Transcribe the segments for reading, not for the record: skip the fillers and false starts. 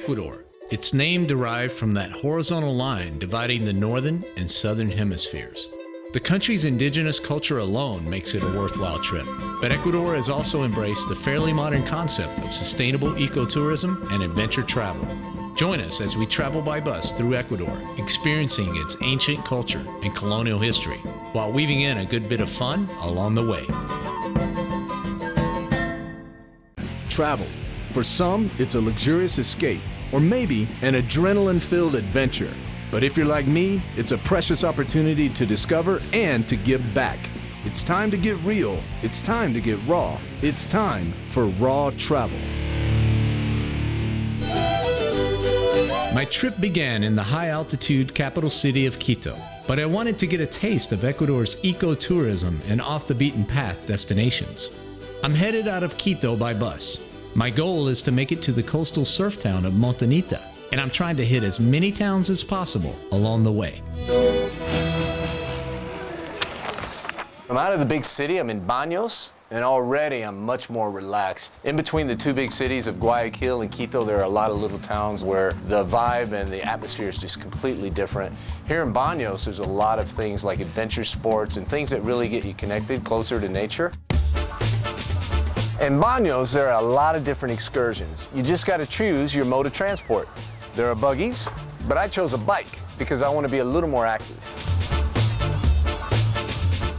Ecuador. Its name derived from that horizontal line dividing the northern and southern hemispheres. The country's indigenous culture alone makes it a worthwhile trip, but Ecuador has also embraced the fairly modern concept of sustainable ecotourism and adventure travel. Join us as we travel by bus through Ecuador, experiencing its ancient culture and colonial history, while weaving in a good bit of fun along the way. Travel. For some, it's a luxurious escape, or maybe an adrenaline-filled adventure. But if you're like me, it's a precious opportunity to discover and to give back. It's time to get real. It's time to get raw. It's time for Rawtravel. My trip began in the high-altitude capital city of Quito, but I wanted to get a taste of Ecuador's ecotourism and off-the-beaten-path destinations. I'm headed out of Quito by bus. My goal is to make it to the coastal surf town of Montañita, and I'm trying to hit as many towns as possible along the way. I'm out of the big city, I'm in Baños, and already I'm much more relaxed. In between the two big cities of Guayaquil and Quito, there are a lot of little towns where the vibe and the atmosphere is just completely different. Here in Baños, there's a lot of things like adventure sports and things that really get you connected closer to nature. In Baños, there are a lot of different excursions. You just got to choose your mode of transport. There are buggies, but I chose a bike because I want to be a little more active.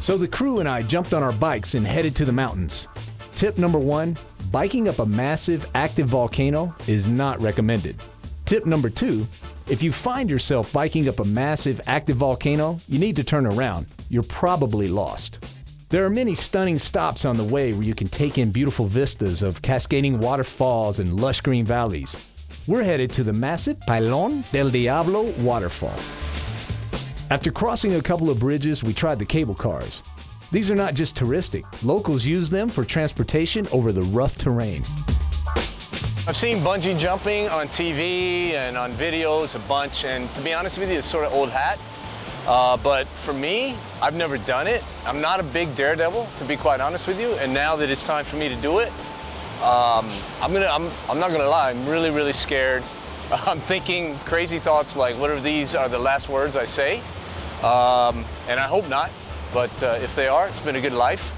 So the crew and I jumped on our bikes and headed to the mountains. Tip number 1, biking up a massive active volcano is not recommended. Tip number 2, if you find yourself biking up a massive active volcano, you need to turn around. You're probably lost. There are many stunning stops on the way where you can take in beautiful vistas of cascading waterfalls and lush green valleys. We're headed to the massive Pailón del Diablo waterfall. After crossing a couple of bridges, we tried the cable cars. These are not just touristic. Locals use them for transportation over the rough terrain. I've seen bungee jumping on TV and on videos a bunch, and to be honest with you, it's sort of old hat. But for me, I've never done it. I'm not a big daredevil, to be quite honest with you. And now that it's time for me to do it, I'm not gonna lie, I'm really, really scared. I'm thinking crazy thoughts like, what if these are the last words I say? And I hope not, but if they are, it's been a good life.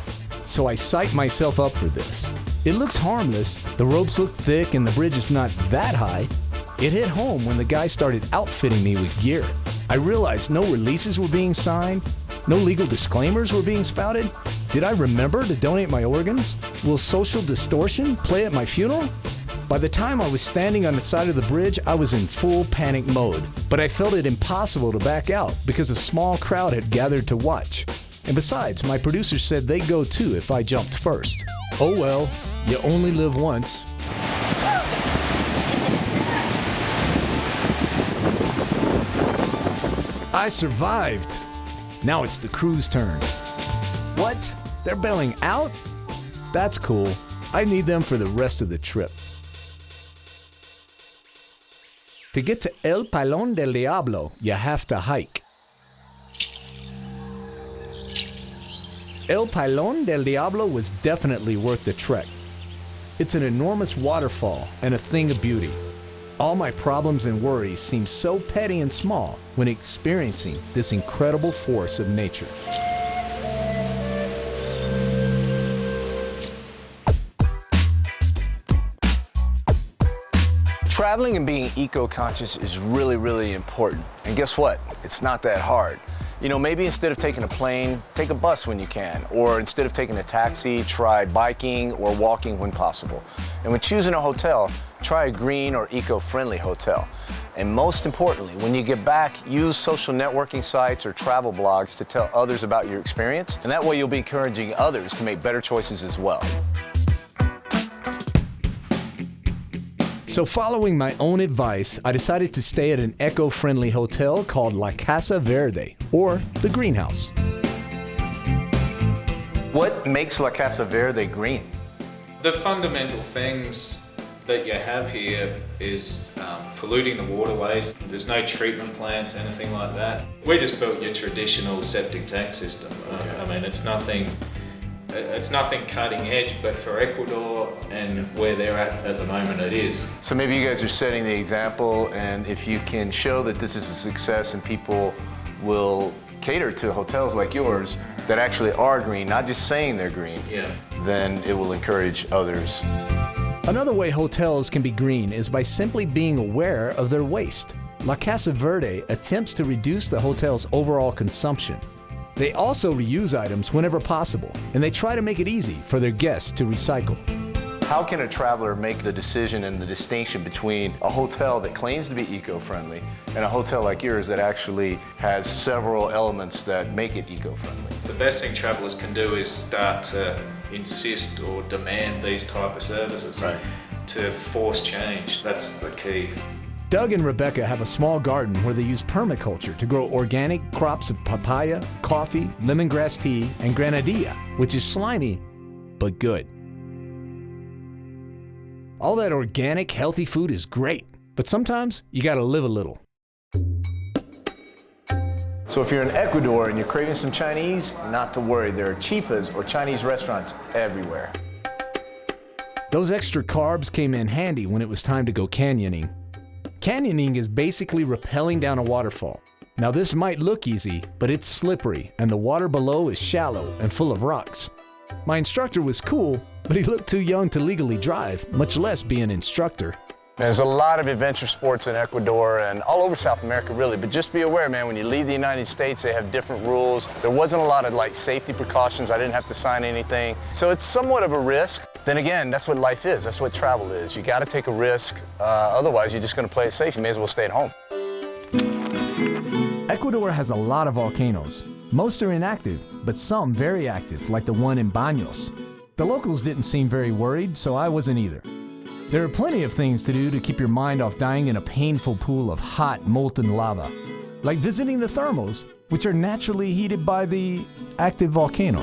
So I psyched myself up for this. It looks harmless, the ropes look thick, and the bridge is not that high. It hit home when the guy started outfitting me with gear. I realized no releases were being signed, no legal disclaimers were being spouted. Did I remember to donate my organs? Will social distortion play at my funeral? By the time I was standing on the side of the bridge, I was in full panic mode. But I felt it impossible to back out because a small crowd had gathered to watch. And besides, my producers said they'd go too if I jumped first. Oh well, you only live once. I survived. Now it's the crew's turn. What? They're bailing out? That's cool. I need them for the rest of the trip. To get to El Pailón del Diablo, you have to hike. El Pailón del Diablo was definitely worth the trek. It's an enormous waterfall and a thing of beauty. All my problems and worries seem so petty and small when experiencing this incredible force of nature. Traveling and being eco-conscious is really, really important. And guess what? It's not that hard. You know, maybe instead of taking a plane, take a bus when you can. Or instead of taking a taxi, try biking or walking when possible. And when choosing a hotel, try a green or eco-friendly hotel. And most importantly, when you get back, use social networking sites or travel blogs to tell others about your experience. And that way you'll be encouraging others to make better choices as well. So following my own advice, I decided to stay at an eco-friendly hotel called La Casa Verde, or the Greenhouse. What makes La Casa Verde green? The fundamental things that you have here is polluting the waterways. There's no treatment plants, anything like that. We just built your traditional septic tank system. I mean, it's nothing It's nothing cutting edge, but for Ecuador and where they're at the moment, it is. So maybe you guys are setting the example, and if you can show that this is a success and people will cater to hotels like yours that actually are green, not just saying they're green, then it will encourage others. Another way hotels can be green is by simply being aware of their waste. La Casa Verde attempts to reduce the hotel's overall consumption. They also reuse items whenever possible, and they try to make it easy for their guests to recycle. How can a traveler make the decision and the distinction between a hotel that claims to be eco-friendly and a hotel like yours that actually has several elements that make it eco-friendly? The best thing travelers can do is start to insist or demand these type of services to force change. That's the key. Doug and Rebecca have a small garden where they use permaculture to grow organic crops of papaya, coffee, lemongrass tea, and granadilla, which is slimy, but good. All that organic, healthy food is great, but sometimes you gotta live a little. So if you're in Ecuador and you're craving some Chinese, not to worry, there are chifas or Chinese restaurants everywhere. Those extra carbs came in handy when it was time to go canyoning. Canyoning is basically rappelling down a waterfall. Now this might look easy, but it's slippery and the water below is shallow and full of rocks. My instructor was cool, but he looked too young to legally drive, much less be an instructor. There's a lot of adventure sports in Ecuador and all over South America really, but just be aware, man, when you leave the United States, they have different rules. There wasn't a lot of safety precautions. I didn't have to sign anything. So it's somewhat of a risk. Then again, that's what life is. That's what travel is. You got to take a risk. Otherwise, you're just going to play it safe. You may as well stay at home. Ecuador has a lot of volcanoes. Most are inactive, but some very active, like the one in Baños. The locals didn't seem very worried, so I wasn't either. There are plenty of things to do to keep your mind off dying in a painful pool of hot, molten lava, like visiting the thermals, which are naturally heated by the active volcano.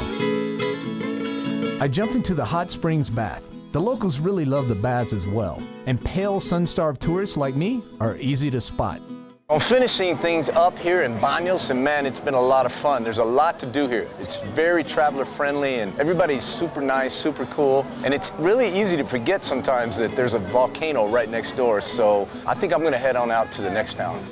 I jumped into the hot springs bath. The locals really love the baths as well, and pale, sun-starved tourists like me are easy to spot. I'm finishing things up here in Baños, and man, it's been a lot of fun. There's a lot to do here. It's very traveler friendly, and everybody's super nice, super cool. And it's really easy to forget sometimes that there's a volcano right next door. So I think I'm gonna head on out to the next town.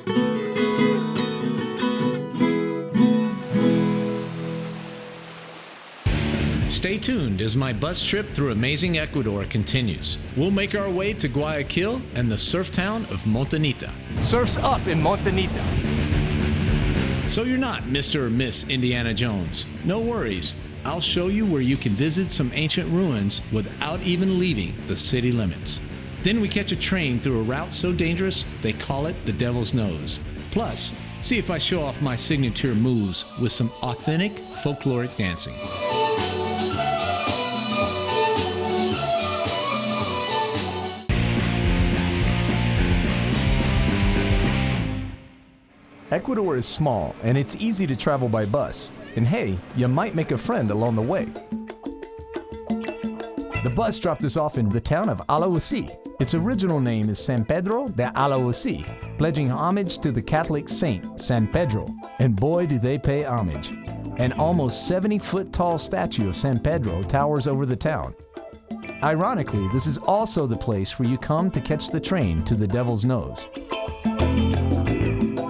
Stay tuned as my bus trip through amazing Ecuador continues. We'll make our way to Guayaquil and the surf town of Montañita. Surf's up in Montañita. So you're not Mr. or Miss Indiana Jones. No worries. I'll show you where you can visit some ancient ruins without even leaving the city limits. Then we catch a train through a route so dangerous they call it the Devil's Nose. Plus, see if I show off my signature moves with some authentic folkloric dancing. Ecuador is small, and it's easy to travel by bus. And hey, you might make a friend along the way. The bus dropped us off in the town of Alausí. Its original name is San Pedro de Alausí, pledging homage to the Catholic saint, San Pedro. And boy, do they pay homage. An almost 70-foot tall statue of San Pedro towers over the town. Ironically, this is also the place where you come to catch the train to the Devil's Nose.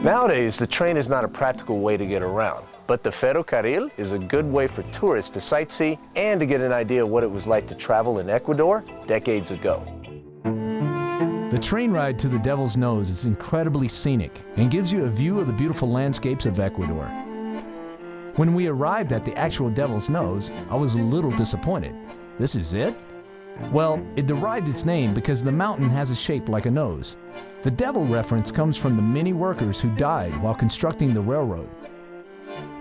Nowadays, the train is not a practical way to get around, but the ferrocarril is a good way for tourists to sightsee and to get an idea of what it was like to travel in Ecuador decades ago. The train ride to the Devil's Nose is incredibly scenic and gives you a view of the beautiful landscapes of Ecuador. When we arrived at the actual Devil's Nose, I was a little disappointed. This is it? Well, it derived its name because the mountain has a shape like a nose. The devil reference comes from the many workers who died while constructing the railroad.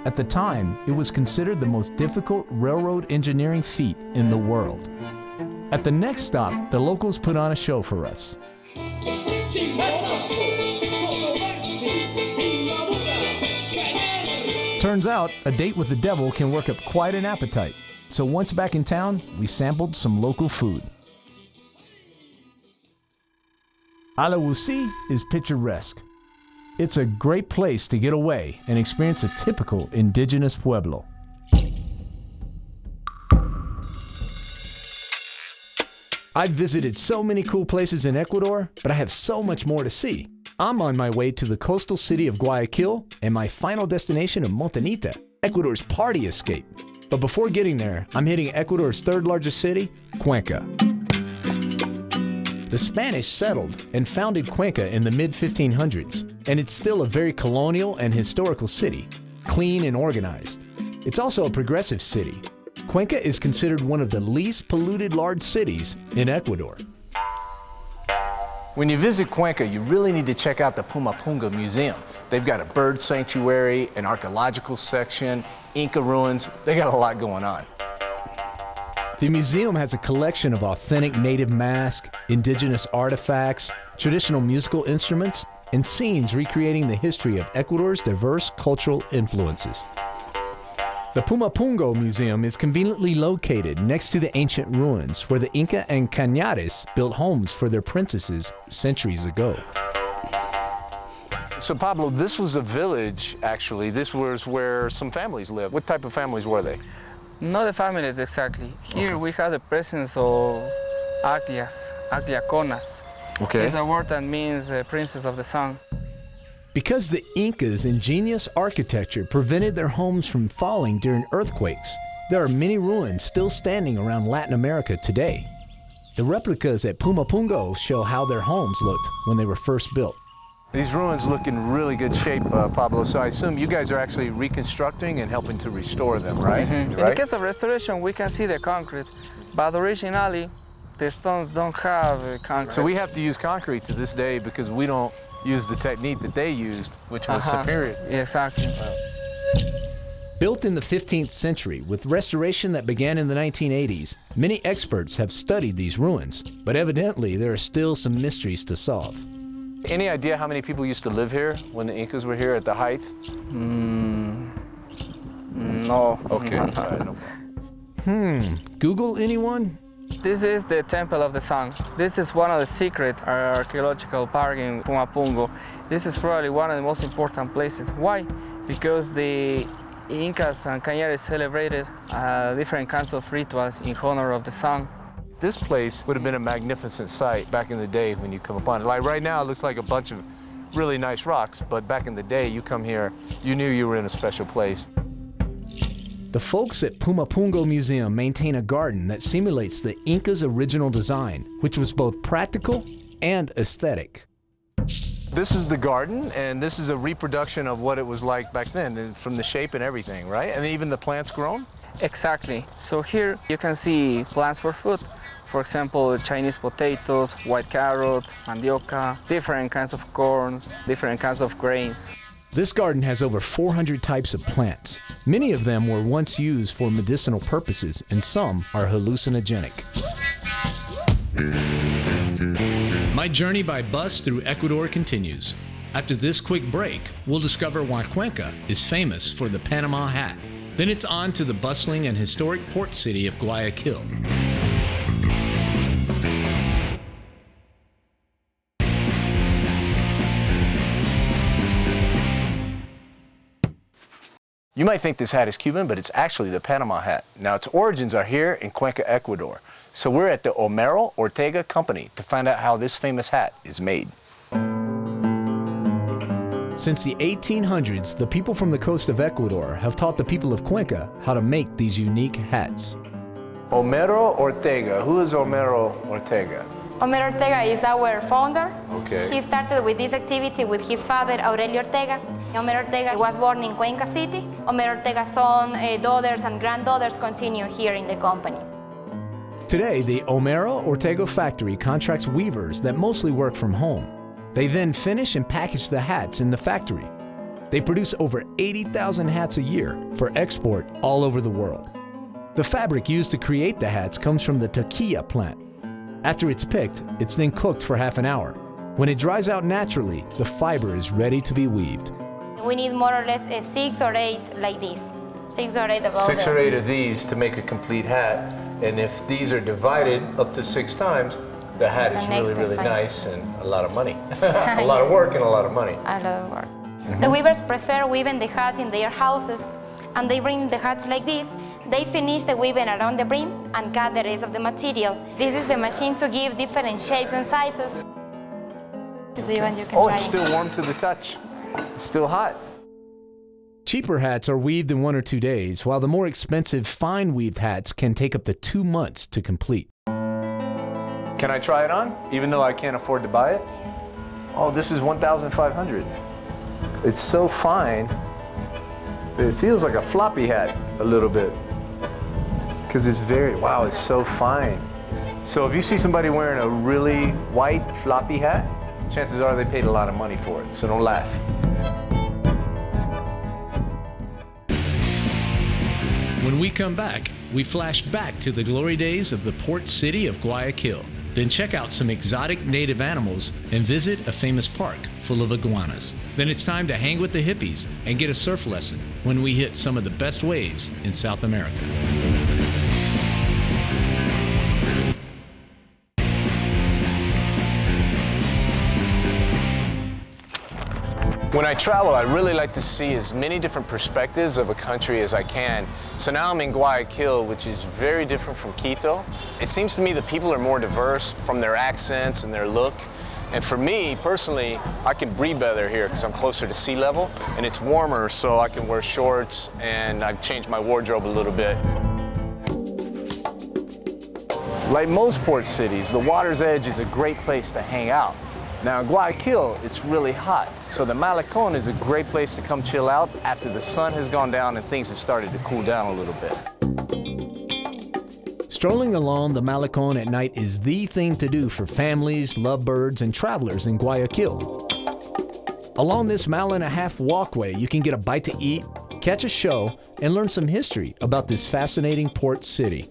At the time, it was considered the most difficult railroad engineering feat in the world. At the next stop, the locals put on a show for us. Turns out, a date with the devil can work up quite an appetite. So once back in town, we sampled some local food. Alausí is picturesque. It's a great place to get away and experience a typical indigenous pueblo. I've visited so many cool places in Ecuador, but I have so much more to see. I'm on my way to the coastal city of Guayaquil and my final destination of Montañita, Ecuador's party escape. But before getting there, I'm hitting Ecuador's third largest city, Cuenca. The Spanish settled and founded Cuenca in the mid-1500s, and it's still a very colonial and historical city, clean and organized. It's also a progressive city. Cuenca is considered one of the least polluted large cities in Ecuador. When you visit Cuenca, you really need to check out the Pumapunga Museum. They've got a bird sanctuary, an archaeological section, Inca ruins. They got a lot going on. The museum has a collection of authentic native masks, indigenous artifacts, traditional musical instruments, and scenes recreating the history of Ecuador's diverse cultural influences. The Pumapungo Museum is conveniently located next to the ancient ruins where the Inca and Cañares built homes for their princesses centuries ago. So Pablo, this was a village, actually. This was where some families lived. What type of families were they? Not the families exactly. Here we have the presence of Aglias, Agliaconas. Okay. It's a word that means princess of the sun. Because the Incas' ingenious architecture prevented their homes from falling during earthquakes, there are many ruins still standing around Latin America today. The replicas at Pumapungo show how their homes looked when they were first built. These ruins look in really good shape, Pablo, so I assume you guys are actually reconstructing and helping to restore them, right? Mm-hmm. Right? In the case of restoration, we can see the concrete, but originally, the stones don't have concrete. So we have to use concrete to this day because we don't use the technique that they used, which was superior. Exactly. Built in the 15th century with restoration that began in the 1980s, many experts have studied these ruins, but evidently there are still some mysteries to solve. Any idea how many people used to live here when the Incas were here at the height? No. Okay. All right, no problem. Google anyone? This is the Temple of the Sun. This is one of the secret archaeological parks in Pumapungo. This is probably one of the most important places. Why? Because the Incas and Cañares celebrated different kinds of rituals in honor of the sun. This place would have been a magnificent sight back in the day when you come upon it. Like right now, it looks like a bunch of really nice rocks, but back in the day, you come here, you knew you were in a special place. The folks at Pumapungo Museum maintain a garden that simulates the Incas' original design, which was both practical and aesthetic. This is the garden, and this is a reproduction of what it was like back then, from the shape and everything, right? And even the plants grown? Exactly. So here you can see plants for food. For example, Chinese potatoes, white carrots, mandioca, different kinds of corns, different kinds of grains. This garden has over 400 types of plants. Many of them were once used for medicinal purposes, and some are hallucinogenic. My journey by bus through Ecuador continues. After this quick break, we'll discover why Cuenca is famous for the Panama hat. Then it's on to the bustling and historic port city of Guayaquil. You might think this hat is Cuban, but it's actually the Panama hat. Now, its origins are here in Cuenca, Ecuador. So we're at the Homero Ortega Company to find out how this famous hat is made. Since the 1800s, the people from the coast of Ecuador have taught the people of Cuenca how to make these unique hats. Homero Ortega. Who is Homero Ortega? Homero Ortega is our founder. Okay. He started with this activity with his father, Aurelio Ortega. Homero Ortega was born in Cuenca City. Homero Ortega's son, daughters, and granddaughters continue here in the company. Today, the Homero Ortega factory contracts weavers that mostly work from home. They then finish and package the hats in the factory. They produce over 80,000 hats a year for export all over the world. The fabric used to create the hats comes from the taquilla plant. After it's picked, it's then cooked for half an hour. When it dries out naturally, the fiber is ready to be weaved. We need more or less 6 or 8 like this. 6 or 8 of all 6 or 8 of these to make a complete hat. And if these are divided up to 6 times, the hat It's is an really, extra really fine. nice and a lot of money. A lot of work and a lot of money. A lot of work. The weavers prefer weaving the hats in their houses and they bring the hats like this. They finish the weaving around the brim and cut the rest of the material. This is the machine to give different shapes and sizes. You can Oh, try it's it. still warm to the touch. It's still hot. Cheaper hats are weaved in 1 or 2 days, while the more expensive fine weaved hats can take up to 2 months to complete. Can I try it on, even though I can't afford to buy it? Oh, this is 1,500. It's so fine, it feels like a floppy hat a little bit. Because it's wow, it's so fine. So if you see somebody wearing a really white floppy hat, chances are they paid a lot of money for it, so don't laugh. When we come back, we flash back to the glory days of the port city of Guayaquil. Then check out some exotic native animals and visit a famous park full of iguanas. Then it's time to hang with the hippies and get a surf lesson when we hit some of the best waves in South America. When I travel, I really like to see as many different perspectives of a country as I can. So now I'm in Guayaquil, which is very different from Quito. It seems to me that people are more diverse from their accents and their look. And for me, personally, I can breathe better here because I'm closer to sea level and it's warmer, so I can wear shorts, and I've changed my wardrobe a little bit. Like most port cities, the water's edge is a great place to hang out. Now in Guayaquil, it's really hot, so the Malecón is a great place to come chill out after the sun has gone down and things have started to cool down a little bit. Strolling along the Malecón at night is the thing to do for families, lovebirds, and travelers in Guayaquil. Along this mile-and-a-half walkway, you can get a bite to eat, catch a show, and learn some history about this fascinating port city.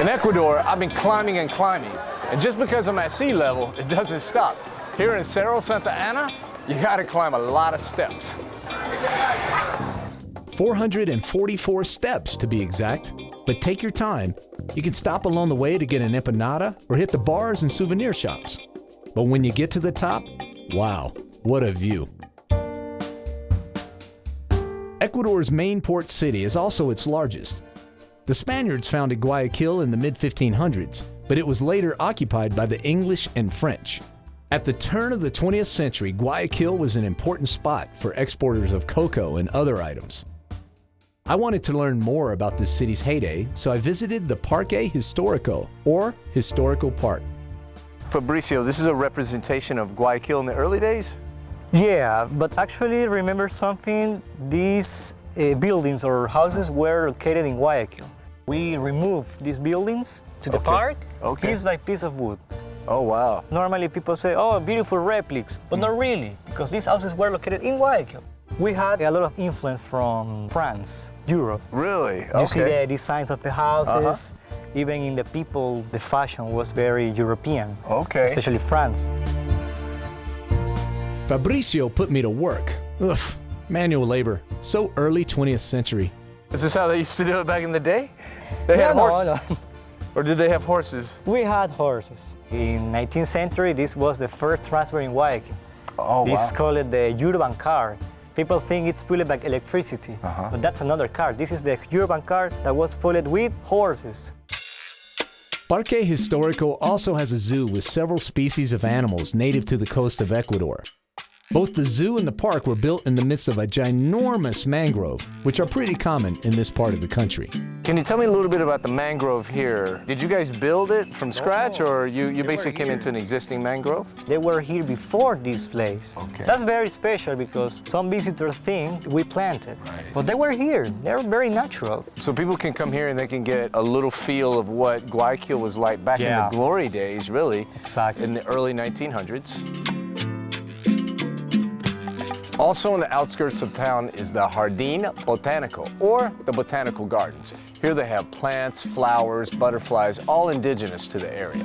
In Ecuador, I've been climbing and climbing. And just because I'm at sea level, it doesn't stop. Here in Cerro Santa Ana, you gotta climb a lot of steps. 444 steps to be exact, but take your time. You can stop along the way to get an empanada or hit the bars and souvenir shops. But when you get to the top, wow, what a view. Ecuador's main port city is also its largest. The Spaniards founded Guayaquil in the mid-1500s, but it was later occupied by the English and French. At the turn of the 20th century, Guayaquil was an important spot for exporters of cocoa and other items. I wanted to learn more about this city's heyday, so I visited the Parque Histórico, or Historical Park. Fabricio, this is a representation of Guayaquil in the early days? Yeah, but actually remember something, these buildings or houses were located in Guayaquil. We removed these buildings to the park, piece by piece of wood. Oh, wow. Normally people say, oh, beautiful replicas, but not really, because these houses were located in Guayaquil. We had a lot of influence from France, Europe. Really? You see the designs of the houses, even in the people, the fashion was very European, especially France. Fabricio put me to work. Ugh, manual labor, so early 20th century. Is this how they used to do it back in the day? They had horses? No. Or did they have horses? We had horses. In 19th century, this was the first transport in Guayaquil. Oh, This is called the urban car. People think it's fueled by electricity, but that's another car. This is the urban car that was fueled with horses. Parque Histórico also has a zoo with several species of animals native to the coast of Ecuador. Both the zoo and the park were built in the midst of a ginormous mangrove, which are pretty common in this part of the country. Can you tell me a little bit about the mangrove here? Did you guys build it from scratch, or you basically came into an existing mangrove? They were here before this place. That's very special because some visitors think we planted, but they were here. They're very natural. So people can come here and they can get a little feel of what Guayaquil was like back in the glory days, really. Exactly. In the early 1900s. Also on the outskirts of town is the Jardín Botánico, or the Botanical Gardens. Here they have plants, flowers, butterflies, all indigenous to the area.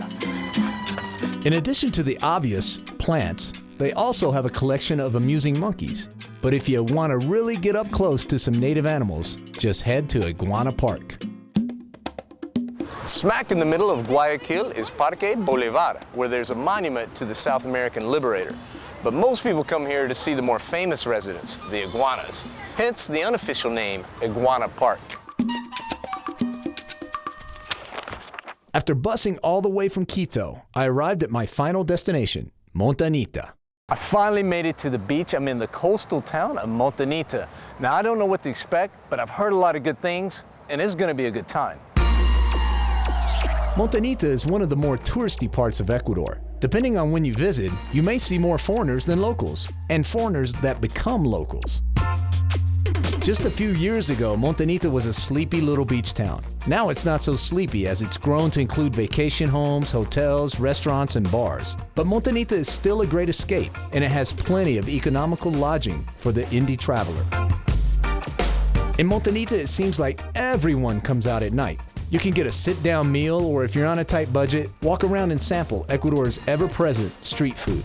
In addition to the obvious plants, they also have a collection of amusing monkeys. But if you want to really get up close to some native animals, just head to Iguana Park. Smack in the middle of Guayaquil is Parque Bolívar, where there's a monument to the South American liberator. But most people come here to see the more famous residents, the iguanas. Hence the unofficial name, Iguana Park. After busing all the way from Quito, I arrived at my final destination, Montañita. I finally made it to the beach. I'm in the coastal town of Montañita. Now, I don't know what to expect, but I've heard a lot of good things, and it's gonna be a good time. Montañita is one of the more touristy parts of Ecuador. Depending on when you visit, you may see more foreigners than locals, and foreigners that become locals. Just a few years ago, Montañita was a sleepy little beach town. Now it's not so sleepy as it's grown to include vacation homes, hotels, restaurants, and bars. But Montañita is still a great escape, and it has plenty of economical lodging for the indie traveler. In Montañita, it seems like everyone comes out at night. You can get a sit-down meal, or if you're on a tight budget, walk around and sample Ecuador's ever-present street food.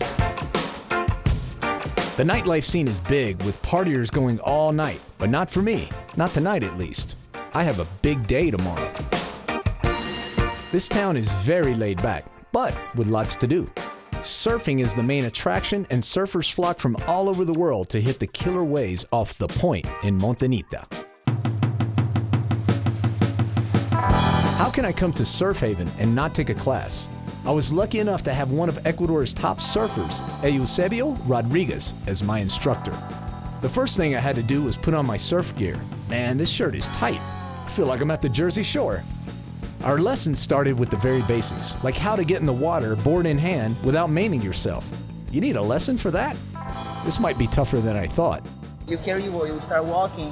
The nightlife scene is big, with partiers going all night, but not for me. Not tonight, at least. I have a big day tomorrow. This town is very laid back, but with lots to do. Surfing is the main attraction, and surfers flock from all over the world to hit the killer waves off the point in Montañita. How can I come to Surf Haven and not take a class? I was lucky enough to have one of Ecuador's top surfers, Eusebio Rodriguez, as my instructor. The first thing I had to do was put on my surf gear. Man, this shirt is tight. I feel like I'm at the Jersey Shore. Our lessons started with the very basics, like how to get in the water board in hand without maiming yourself. You need a lesson for that? This might be tougher than I thought. You carry your board, you start walking.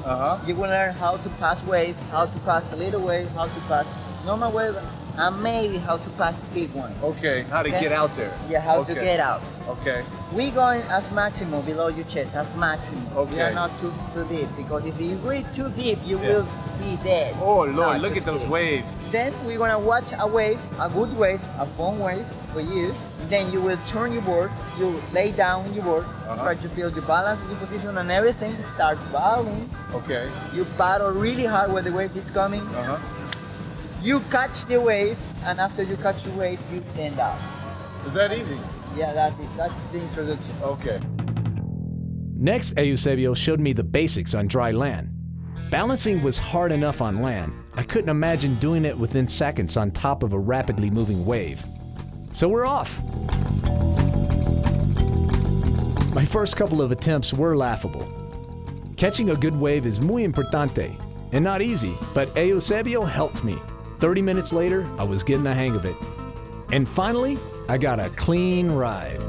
You will learn how to pass wave, how to pass a little wave, how to pass normal wave, and maybe how to pass big ones. Okay, how to get out there. Yeah, how to get out. Okay. We going as maximum below your chest, as maximum. Okay. We are not too deep, because if you go too deep, you will be dead. Oh Lord, No, look just at those kidding. waves. Then we're gonna watch a wave, a good wave, a fun wave for you. Then you will turn your board, you lay down your board, try to feel your balance, your position and everything, start paddling. Okay. You paddle really hard when the wave is coming. You catch the wave, and after you catch the wave, you stand up. Is that easy? Yeah, that's it. That's the introduction. Okay. Next, Eusebio showed me the basics on dry land. Balancing was hard enough on land. I couldn't imagine doing it within seconds on top of a rapidly moving wave. So we're off. My first couple of attempts were laughable. Catching a good wave is muy importante, and not easy, but Eusebio helped me. 30 minutes later, I was getting the hang of it. And finally, I got a clean ride.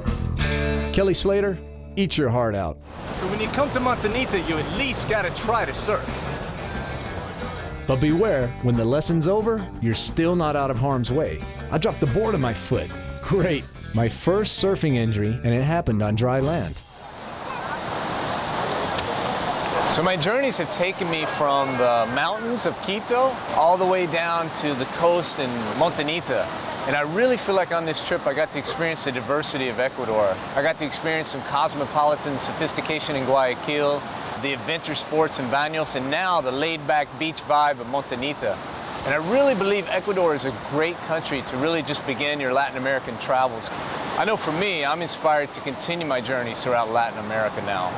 Kelly Slater, eat your heart out. So when you come to Montañita, you at least gotta try to surf. But beware, when the lesson's over, you're still not out of harm's way. I dropped the board on my foot. Great, my first surfing injury, and it happened on dry land. So my journeys have taken me from the mountains of Quito all the way down to the coast in Montañita. And I really feel like on this trip I got to experience the diversity of Ecuador. I got to experience some cosmopolitan sophistication in Guayaquil, the adventure sports in Baños, and now the laid-back beach vibe of Montañita. And I really believe Ecuador is a great country to really just begin your Latin American travels. I know for me, I'm inspired to continue my journeys throughout Latin America now.